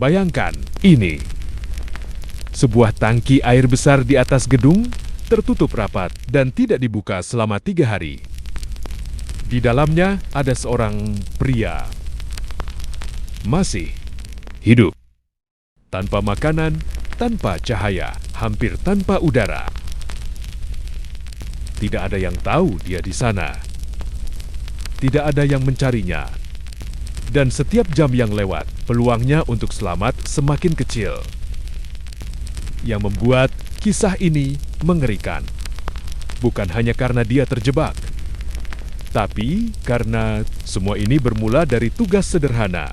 Bayangkan, ini sebuah tangki air besar di atas gedung, tertutup rapat dan tidak dibuka selama 3 hari. Di dalamnya ada seorang pria, masih hidup, tanpa makanan, tanpa cahaya, hampir tanpa udara. Tidak ada yang tahu dia di sana. Tidak ada yang mencarinya. Dan setiap jam yang lewat, peluangnya untuk selamat semakin kecil. Yang membuat kisah ini mengerikan. Bukan hanya karena dia terjebak, tapi karena semua ini bermula dari tugas sederhana.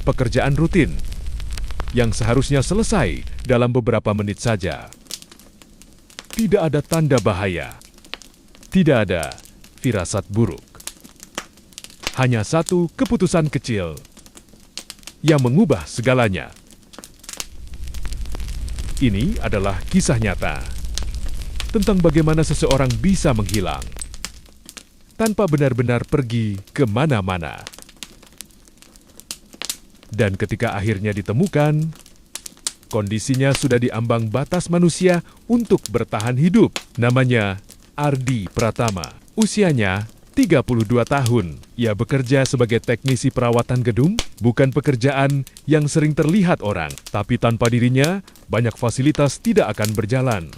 Pekerjaan rutin yang seharusnya selesai dalam beberapa menit saja. Tidak ada tanda bahaya. Tidak ada firasat buruk. Hanya satu keputusan kecil yang mengubah segalanya. Ini adalah kisah nyata tentang bagaimana seseorang bisa menghilang tanpa benar-benar pergi kemana-mana. Dan ketika akhirnya ditemukan, kondisinya sudah diambang batas manusia untuk bertahan hidup. Namanya Ardi Pratama. Usianya 32 tahun. Ia bekerja sebagai teknisi perawatan gedung, bukan pekerjaan yang sering terlihat orang, tapi tanpa dirinya, banyak fasilitas tidak akan berjalan.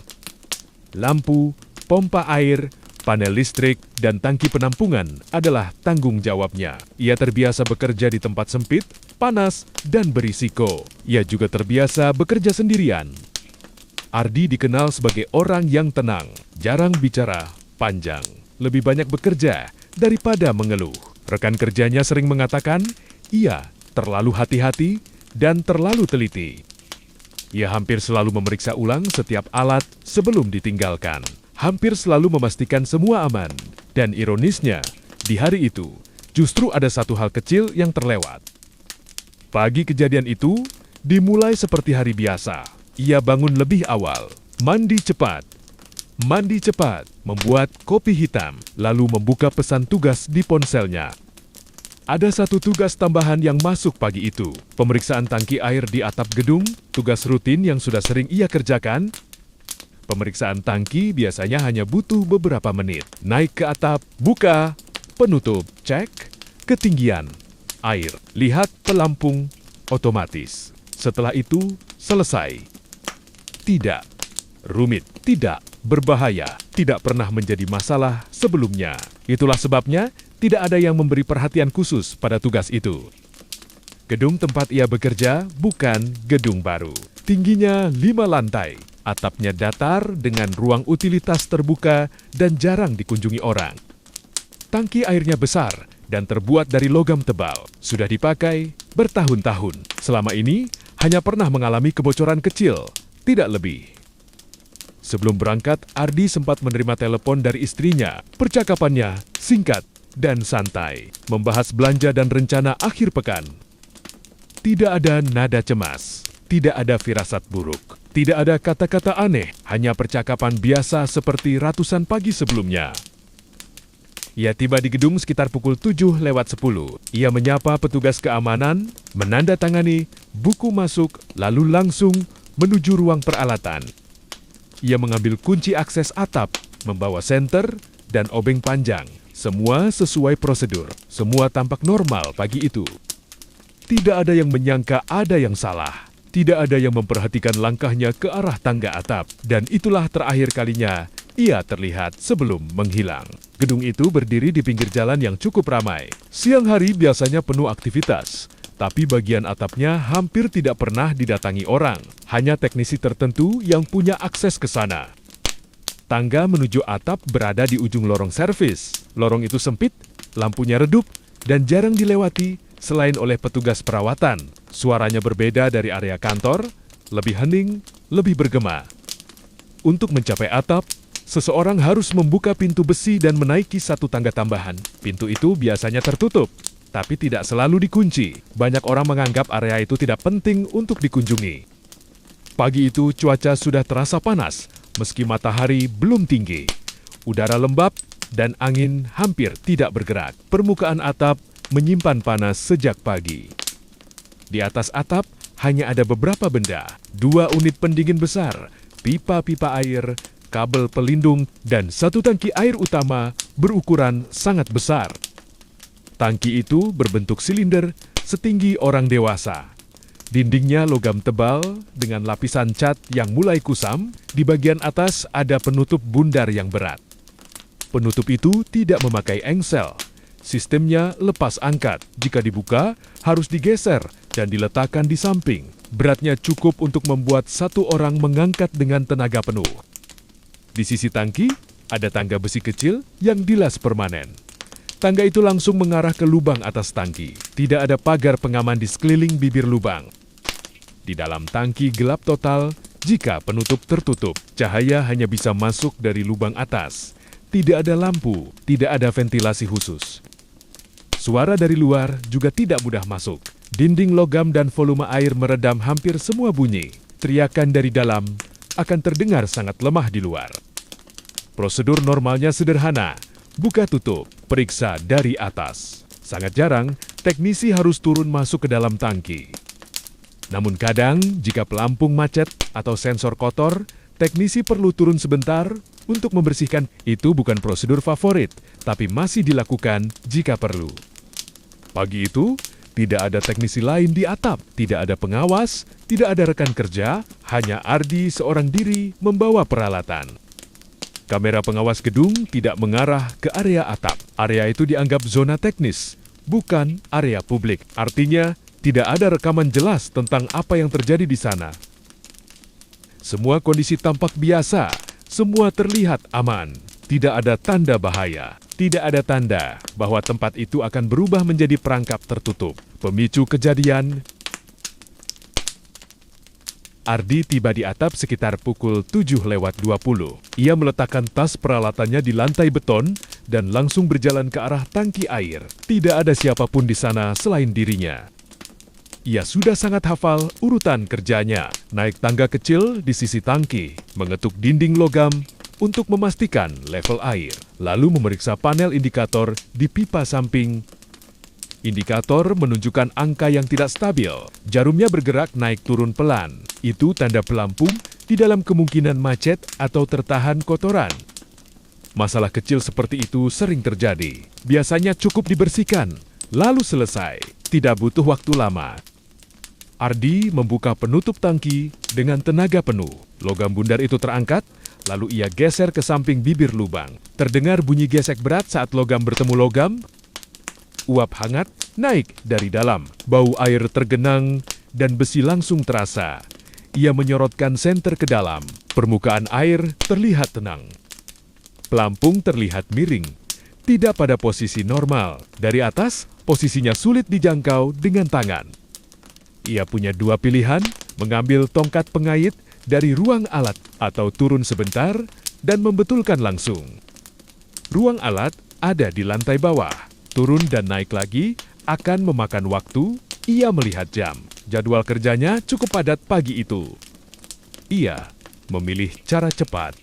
Lampu, pompa air, panel listrik, dan tangki penampungan adalah tanggung jawabnya. Ia terbiasa bekerja di tempat sempit, panas, dan berisiko. Ia juga terbiasa bekerja sendirian. Ardi dikenal sebagai orang yang tenang, jarang bicara panjang, lebih banyak bekerja daripada mengeluh. Rekan kerjanya sering mengatakan, ia terlalu hati-hati dan terlalu teliti. Ia hampir selalu memeriksa ulang setiap alat sebelum ditinggalkan. Hampir selalu memastikan semua aman. Dan ironisnya, di hari itu, justru ada satu hal kecil yang terlewat. Pagi kejadian itu dimulai seperti hari biasa. Ia bangun lebih awal, mandi cepat, membuat kopi hitam, lalu membuka pesan tugas di ponselnya. Ada satu tugas tambahan yang masuk pagi itu, pemeriksaan tangki air di atap gedung, tugas rutin yang sudah sering ia kerjakan. Pemeriksaan tangki biasanya hanya butuh beberapa menit. Naik ke atap, buka, penutup, cek, ketinggian, air, lihat pelampung, otomatis. Setelah itu, selesai. Tidak rumit, tidak berbahaya, tidak pernah menjadi masalah sebelumnya. Itulah sebabnya tidak ada yang memberi perhatian khusus pada tugas itu. Gedung tempat ia bekerja bukan gedung baru. Tingginya 5 lantai, atapnya datar dengan ruang utilitas terbuka dan jarang dikunjungi orang. Tangki airnya besar dan terbuat dari logam tebal. Sudah dipakai bertahun-tahun. Selama ini hanya pernah mengalami kebocoran kecil, tidak lebih. Sebelum berangkat, Ardi sempat menerima telepon dari istrinya. Percakapannya singkat dan santai, membahas belanja dan rencana akhir pekan. Tidak ada nada cemas, tidak ada firasat buruk, tidak ada kata-kata aneh, hanya percakapan biasa seperti ratusan pagi sebelumnya. Ia tiba di gedung sekitar pukul 7:10. Ia menyapa petugas keamanan, menandatangani buku masuk, lalu langsung menuju ruang peralatan. Ia mengambil kunci akses atap, membawa senter, dan obeng panjang. Semua sesuai prosedur. Semua tampak normal pagi itu. Tidak ada yang menyangka ada yang salah. Tidak ada yang memperhatikan langkahnya ke arah tangga atap. Dan itulah terakhir kalinya ia terlihat sebelum menghilang. Gedung itu berdiri di pinggir jalan yang cukup ramai. Siang hari biasanya penuh aktivitas. Tapi bagian atapnya hampir tidak pernah didatangi orang. Hanya teknisi tertentu yang punya akses ke sana. Tangga menuju atap berada di ujung lorong servis. Lorong itu sempit, lampunya redup, dan jarang dilewati selain oleh petugas perawatan. Suaranya berbeda dari area kantor, lebih hening, lebih bergema. Untuk mencapai atap, seseorang harus membuka pintu besi dan menaiki satu tangga tambahan. Pintu itu biasanya tertutup, tapi tidak selalu dikunci. Banyak orang menganggap area itu tidak penting untuk dikunjungi. Pagi itu cuaca sudah terasa panas, meski matahari belum tinggi. Udara lembab dan angin hampir tidak bergerak. Permukaan atap menyimpan panas sejak pagi. Di atas atap hanya ada beberapa benda, 2 unit pendingin besar, pipa-pipa air, kabel pelindung, dan 1 tangki air utama berukuran sangat besar. Tangki itu berbentuk silinder setinggi orang dewasa. Dindingnya logam tebal dengan lapisan cat yang mulai kusam. Di bagian atas ada penutup bundar yang berat. Penutup itu tidak memakai engsel. Sistemnya lepas angkat. Jika dibuka, harus digeser dan diletakkan di samping. Beratnya cukup untuk membuat 1 orang mengangkat dengan tenaga penuh. Di sisi tangki, ada tangga besi kecil yang dilas permanen. Tangga itu langsung mengarah ke lubang atas tangki. Tidak ada pagar pengaman di sekeliling bibir lubang. Di dalam tangki gelap total jika penutup tertutup. Cahaya hanya bisa masuk dari lubang atas. Tidak ada lampu, tidak ada ventilasi khusus. Suara dari luar juga tidak mudah masuk. Dinding logam dan volume air meredam hampir semua bunyi. Teriakan dari dalam akan terdengar sangat lemah di luar. Prosedur normalnya sederhana, buka tutup, periksa dari atas. Sangat jarang, teknisi harus turun masuk ke dalam tangki. Namun kadang, jika pelampung macet atau sensor kotor, teknisi perlu turun sebentar untuk membersihkan. Itu bukan prosedur favorit, tapi masih dilakukan jika perlu. Pagi itu, tidak ada teknisi lain di atap, tidak ada pengawas, tidak ada rekan kerja, hanya Ardi seorang diri membawa peralatan. Kamera pengawas gedung tidak mengarah ke area atap. Area itu dianggap zona teknis, bukan area publik. Artinya, tidak ada rekaman jelas tentang apa yang terjadi di sana. Semua kondisi tampak biasa, semua terlihat aman. Tidak ada tanda bahaya, tidak ada tanda bahwa tempat itu akan berubah menjadi perangkap tertutup. Pemicu kejadian, Ardi tiba di atap sekitar pukul 7:20. Ia meletakkan tas peralatannya di lantai beton dan langsung berjalan ke arah tangki air. Tidak ada siapapun di sana selain dirinya. Ia sudah sangat hafal urutan kerjanya. Naik tangga kecil di sisi tangki, mengetuk dinding logam untuk memastikan level air. Lalu memeriksa panel indikator di pipa samping. Indikator menunjukkan angka yang tidak stabil. Jarumnya bergerak naik turun pelan. Itu tanda pelampung di dalam kemungkinan macet atau tertahan kotoran. Masalah kecil seperti itu sering terjadi. Biasanya cukup dibersihkan, lalu selesai. Tidak butuh waktu lama. Ardi membuka penutup tangki dengan tenaga penuh. Logam bundar itu terangkat, lalu ia geser ke samping bibir lubang. Terdengar bunyi gesek berat saat logam bertemu logam. Uap hangat naik dari dalam. Bau air tergenang dan besi langsung terasa. Ia menyorotkan senter ke dalam. Permukaan air terlihat tenang. Pelampung terlihat miring. Tidak pada posisi normal. Dari atas, posisinya sulit dijangkau dengan tangan. Ia punya 2 pilihan, mengambil tongkat pengait dari ruang alat atau turun sebentar dan membetulkan langsung. Ruang alat ada di lantai bawah. Turun dan naik lagi akan memakan waktu. Ia melihat jam. Jadwal kerjanya cukup padat pagi itu. Ia memilih cara cepat.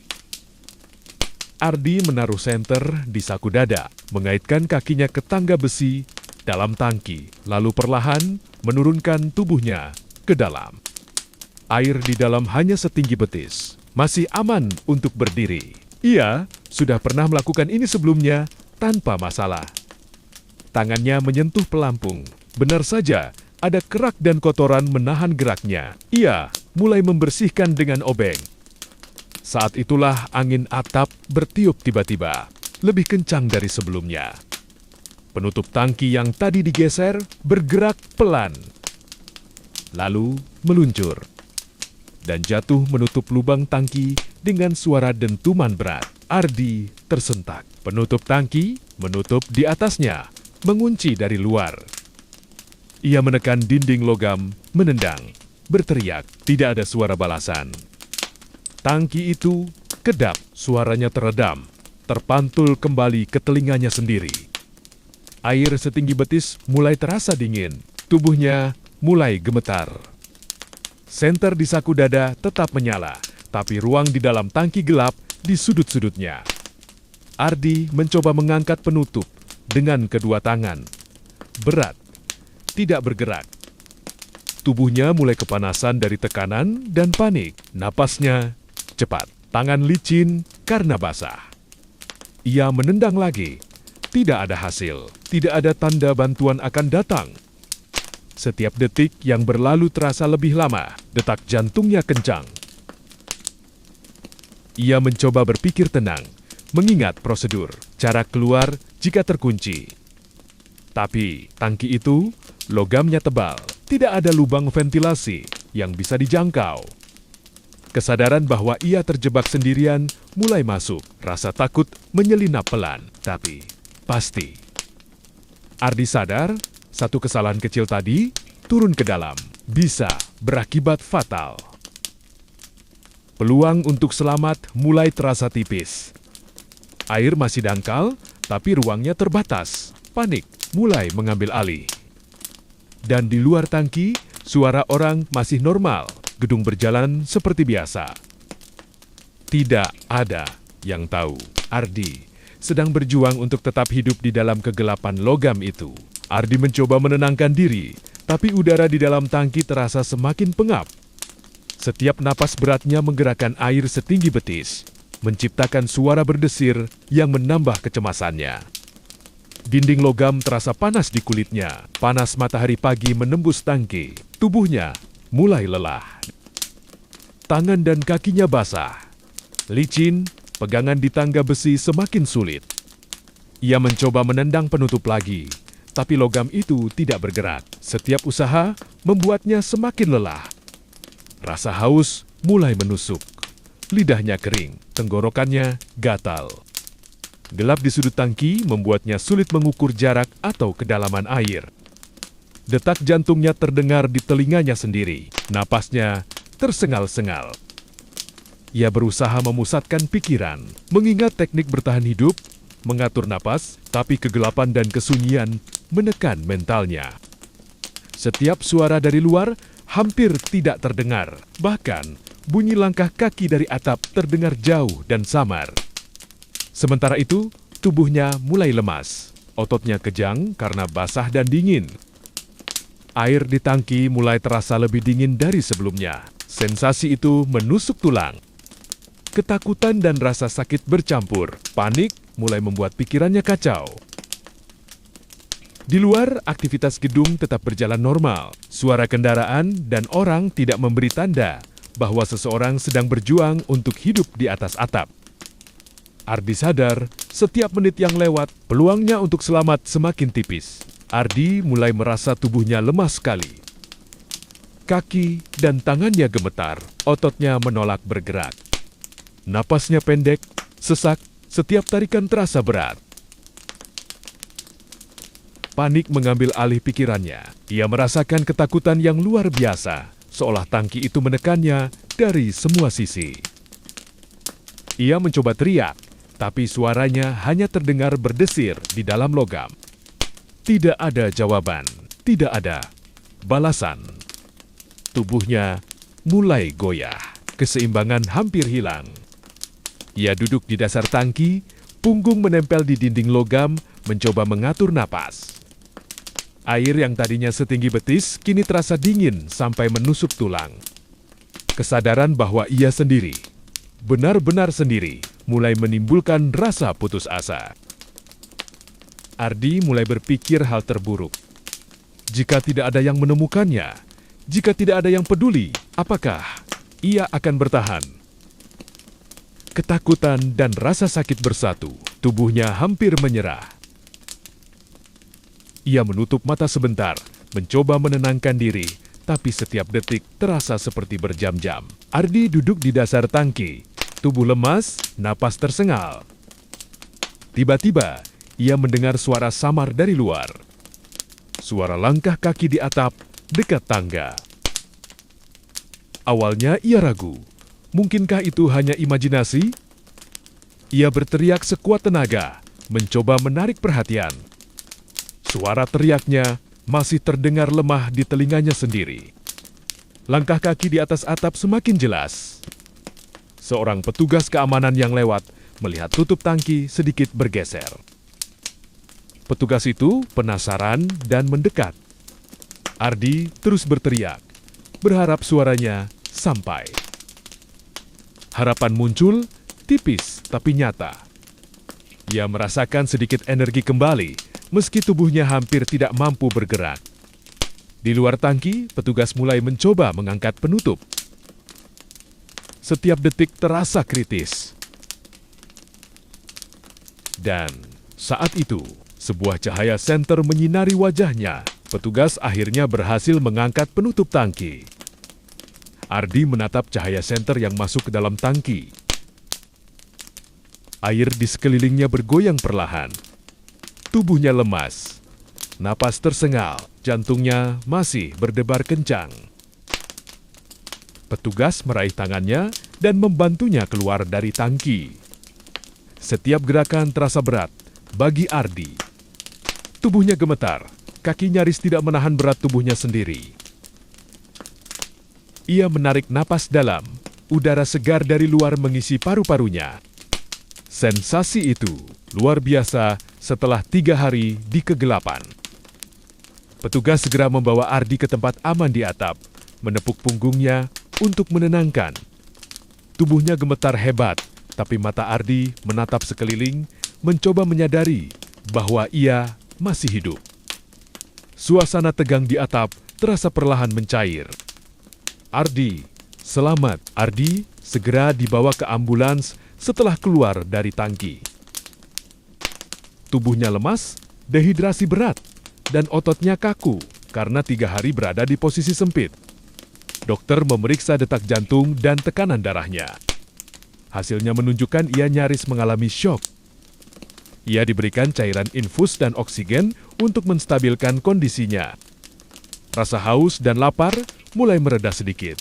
Ardi menaruh senter di saku dada, mengaitkan kakinya ke tangga besi dalam tangki, lalu perlahan menurunkan tubuhnya ke dalam. Air di dalam hanya setinggi betis, masih aman untuk berdiri. Ia sudah pernah melakukan ini sebelumnya tanpa masalah. Tangannya menyentuh pelampung. Benar saja, ada kerak dan kotoran menahan geraknya. Ia mulai membersihkan dengan obeng. Saat itulah angin atap bertiup tiba-tiba, lebih kencang dari sebelumnya. Penutup tangki yang tadi digeser bergerak pelan, lalu meluncur, dan jatuh menutup lubang tangki dengan suara dentuman berat. Ardi tersentak. Penutup tangki menutup di atasnya, mengunci dari luar. Ia menekan dinding logam, menendang, berteriak. Tidak ada suara balasan. Tangki itu kedap, suaranya teredam, terpantul kembali ke telinganya sendiri. Air setinggi betis mulai terasa dingin, tubuhnya mulai gemetar. Senter di saku dada tetap menyala, tapi ruang di dalam tangki gelap di sudut-sudutnya. Ardi mencoba mengangkat penutup dengan kedua tangan. Berat, tidak bergerak. Tubuhnya mulai kepanasan dari tekanan dan panik. Napasnya cepat, tangan licin karena basah. Ia menendang lagi. Tidak ada hasil, tidak ada tanda bantuan akan datang. Setiap detik yang berlalu terasa lebih lama, detak jantungnya kencang. Ia mencoba berpikir tenang, mengingat prosedur, cara keluar jika terkunci. Tapi tangki itu, logamnya tebal, tidak ada lubang ventilasi yang bisa dijangkau. Kesadaran bahwa ia terjebak sendirian mulai masuk, rasa takut menyelinap pelan, tapi pasti. Ardi sadar, satu kesalahan kecil tadi turun ke dalam, bisa berakibat fatal. Peluang untuk selamat mulai terasa tipis. Air masih dangkal, tapi ruangnya terbatas. Panik mulai mengambil alih. Dan di luar tangki, suara orang masih normal. Gedung berjalan seperti biasa. Tidak ada yang tahu Ardi sedang berjuang untuk tetap hidup di dalam kegelapan logam itu. Ardi mencoba menenangkan diri, tapi udara di dalam tangki terasa semakin pengap. Setiap napas beratnya menggerakkan air setinggi betis, menciptakan suara berdesir yang menambah kecemasannya. Dinding logam terasa panas di kulitnya. Panas matahari pagi menembus tangki. Tubuhnya mulai lelah. Tangan dan kakinya basah. Licin, pegangan di tangga besi semakin sulit. Ia mencoba menendang penutup lagi, tapi logam itu tidak bergerak. Setiap usaha membuatnya semakin lelah. Rasa haus mulai menusuk. Lidahnya kering, tenggorokannya gatal. Gelap di sudut tangki membuatnya sulit mengukur jarak atau kedalaman air. Detak jantungnya terdengar di telinganya sendiri. Napasnya tersengal-sengal. Ia berusaha memusatkan pikiran, mengingat teknik bertahan hidup, mengatur napas, tapi kegelapan dan kesunyian menekan mentalnya. Setiap suara dari luar hampir tidak terdengar. Bahkan, bunyi langkah kaki dari atap terdengar jauh dan samar. Sementara itu, tubuhnya mulai lemas. Ototnya kejang karena basah dan dingin. Air di tangki mulai terasa lebih dingin dari sebelumnya. Sensasi itu menusuk tulang. Ketakutan dan rasa sakit bercampur. Panik mulai membuat pikirannya kacau. Di luar, aktivitas gedung tetap berjalan normal. Suara kendaraan dan orang tidak memberi tanda bahwa seseorang sedang berjuang untuk hidup di atas atap. Ardi sadar, setiap menit yang lewat, peluangnya untuk selamat semakin tipis. Ardi mulai merasa tubuhnya lemas sekali. Kaki dan tangannya gemetar, ototnya menolak bergerak. Napasnya pendek, sesak, setiap tarikan terasa berat. Panik mengambil alih pikirannya. Ia merasakan ketakutan yang luar biasa, seolah tangki itu menekannya dari semua sisi. Ia mencoba teriak, tapi suaranya hanya terdengar berdesir di dalam logam. Tidak ada jawaban, tidak ada balasan. Tubuhnya mulai goyah, keseimbangan hampir hilang. Ia duduk di dasar tangki, punggung menempel di dinding logam, mencoba mengatur napas. Air yang tadinya setinggi betis kini terasa dingin sampai menusuk tulang. Kesadaran bahwa ia sendiri, benar-benar sendiri, mulai menimbulkan rasa putus asa. Ardi mulai berpikir hal terburuk. Jika tidak ada yang menemukannya, jika tidak ada yang peduli, apakah ia akan bertahan? Ketakutan dan rasa sakit bersatu, tubuhnya hampir menyerah. Ia menutup mata sebentar, mencoba menenangkan diri, tapi setiap detik terasa seperti berjam-jam. Ardi duduk di dasar tangki, tubuh lemas, napas tersengal. Tiba-tiba, ia mendengar suara samar dari luar. Suara langkah kaki di atap dekat tangga. Awalnya ia ragu, mungkinkah itu hanya imajinasi? Ia berteriak sekuat tenaga, mencoba menarik perhatian. Suara teriaknya masih terdengar lemah di telinganya sendiri. Langkah kaki di atas atap semakin jelas. Seorang petugas keamanan yang lewat melihat tutup tangki sedikit bergeser. Petugas itu penasaran dan mendekat. Ardi terus berteriak, berharap suaranya sampai. Harapan muncul, tipis tapi nyata. Ia merasakan sedikit energi kembali, meski tubuhnya hampir tidak mampu bergerak. Di luar tangki, petugas mulai mencoba mengangkat penutup. Setiap detik terasa kritis. Dan saat itu, sebuah cahaya senter menyinari wajahnya. Petugas akhirnya berhasil mengangkat penutup tangki. Ardi menatap cahaya senter yang masuk ke dalam tangki. Air di sekelilingnya bergoyang perlahan. Tubuhnya lemas. Napas tersengal, jantungnya masih berdebar kencang. Petugas meraih tangannya dan membantunya keluar dari tangki. Setiap gerakan terasa berat bagi Ardi. Tubuhnya gemetar, kaki nyaris tidak menahan berat tubuhnya sendiri. Ia menarik napas dalam, udara segar dari luar mengisi paru-parunya. Sensasi itu luar biasa setelah 3 hari di kegelapan. Petugas segera membawa Ardi ke tempat aman di atap, menepuk punggungnya untuk menenangkan. Tubuhnya gemetar hebat, tapi mata Ardi menatap sekeliling, mencoba menyadari bahwa ia masih hidup. Suasana tegang di atap terasa perlahan mencair. Ardi, selamat. Ardi segera dibawa ke ambulans setelah keluar dari tangki. Tubuhnya lemas, dehidrasi berat, dan ototnya kaku karena 3 hari berada di posisi sempit. Dokter memeriksa detak jantung dan tekanan darahnya. Hasilnya menunjukkan ia nyaris mengalami syok. Ia diberikan cairan infus dan oksigen untuk menstabilkan kondisinya. Rasa haus dan lapar mulai mereda sedikit.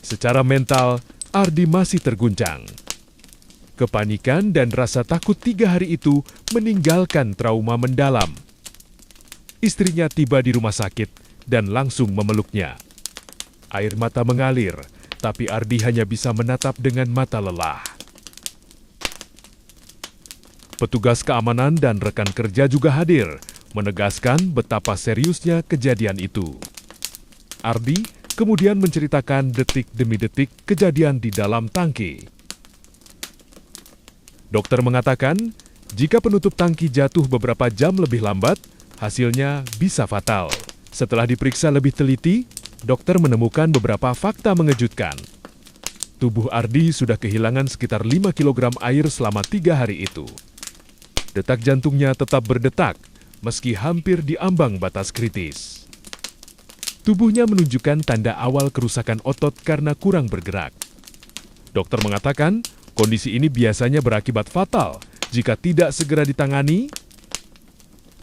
Secara mental, Ardi masih terguncang. Kepanikan dan rasa takut 3 hari itu meninggalkan trauma mendalam. Istrinya tiba di rumah sakit dan langsung memeluknya. Air mata mengalir, tapi Ardi hanya bisa menatap dengan mata lelah. Petugas keamanan dan rekan kerja juga hadir, menegaskan betapa seriusnya kejadian itu. Ardi kemudian menceritakan detik demi detik kejadian di dalam tangki. Dokter mengatakan, jika penutup tangki jatuh beberapa jam lebih lambat, hasilnya bisa fatal. Setelah diperiksa lebih teliti, dokter menemukan beberapa fakta mengejutkan. Tubuh Ardi sudah kehilangan sekitar 5 kg air selama 3 hari itu. Detak jantungnya tetap berdetak, meski hampir di ambang batas kritis. Tubuhnya menunjukkan tanda awal kerusakan otot karena kurang bergerak. Dokter mengatakan, kondisi ini biasanya berakibat fatal jika tidak segera ditangani.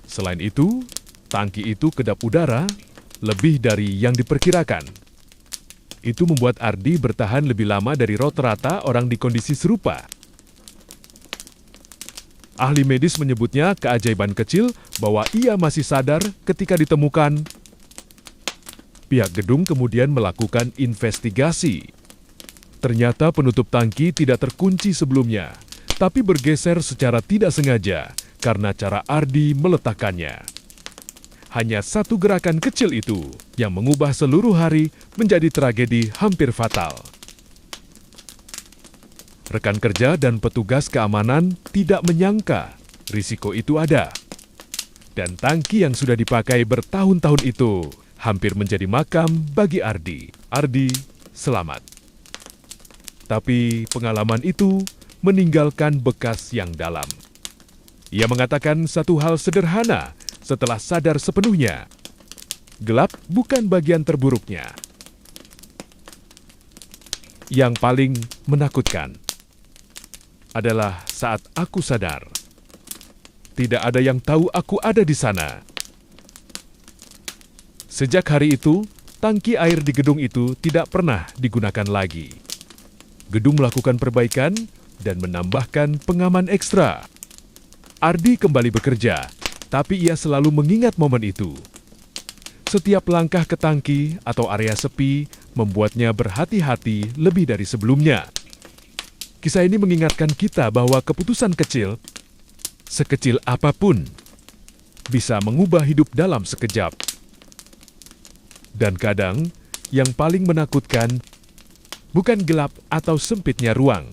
Selain itu, tangki itu kedap udara lebih dari yang diperkirakan. Itu membuat Ardi bertahan lebih lama dari rata-rata orang di kondisi serupa. Ahli medis menyebutnya keajaiban kecil bahwa ia masih sadar ketika ditemukan. Pihak gedung kemudian melakukan investigasi. Ternyata penutup tangki tidak terkunci sebelumnya, tapi bergeser secara tidak sengaja karena cara Ardi meletakkannya. Hanya satu gerakan kecil itu yang mengubah seluruh hari menjadi tragedi hampir fatal. Rekan kerja dan petugas keamanan tidak menyangka risiko itu ada. Dan tangki yang sudah dipakai bertahun-tahun itu hampir menjadi makam bagi Ardi. Ardi selamat. Tapi pengalaman itu meninggalkan bekas yang dalam. Ia mengatakan satu hal sederhana setelah sadar sepenuhnya. Gelap bukan bagian terburuknya. Yang paling menakutkan adalah saat aku sadar. Tidak ada yang tahu aku ada di sana. Sejak hari itu, tangki air di gedung itu tidak pernah digunakan lagi. Gedung melakukan perbaikan dan menambahkan pengaman ekstra. Ardi kembali bekerja, tapi ia selalu mengingat momen itu. Setiap langkah ke tangki atau area sepi membuatnya berhati-hati lebih dari sebelumnya. Kisah ini mengingatkan kita bahwa keputusan kecil, sekecil apapun, bisa mengubah hidup dalam sekejap. Dan kadang, Yang paling menakutkan bukan gelap atau sempitnya ruang,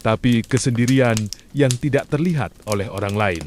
tapi kesendirian yang tidak terlihat oleh orang lain.